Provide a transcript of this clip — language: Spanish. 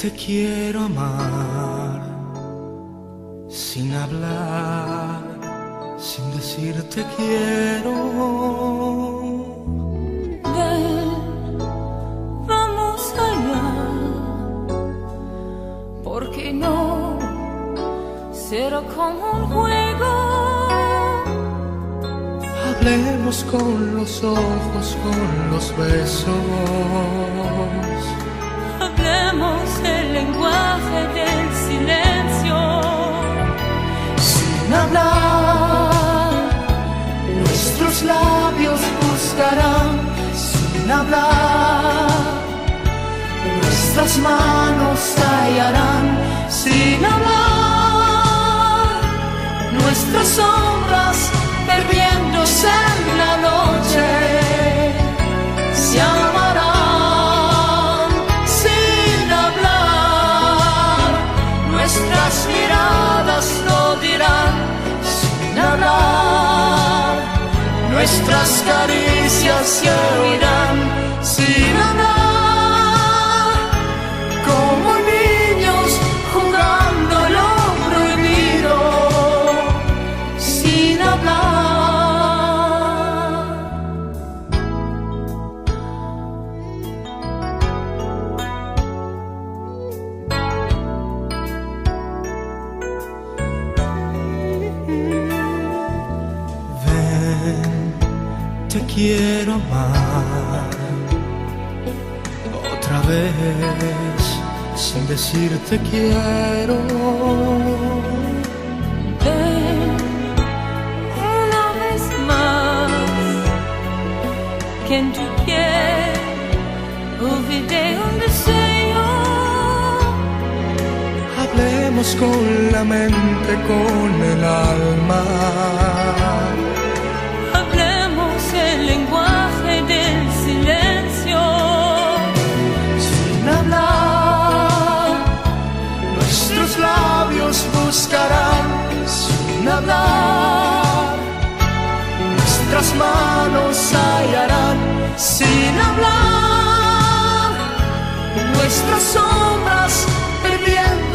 Te quiero amar sin hablar, sin decir te quiero. Ven, vamos allá, porque no será como un juego. Hablemos con los ojos, con los besos. Hablemos el lenguaje del silencio. Sin hablar, nuestros labios buscarán. Sin hablar, nuestras manos hallarán. Sin hablar, nuestras sombras perdiéndose en la noche se amarán. Nuestras miradas lo dirán sin hablar, nuestras caricias se oirán sin hablar, como niños jugando lo prohibido, sin hablar. Te quiero amar otra vez, sin decir te quiero. Ven una vez más, que en tu piel olvidé un deseo. Hablemos con la mente, con el alma. El lenguaje del silencio. Sin hablar, nuestros labios buscarán. Sin hablar, nuestras manos hallarán. Sin hablar, nuestras sombras perdiendo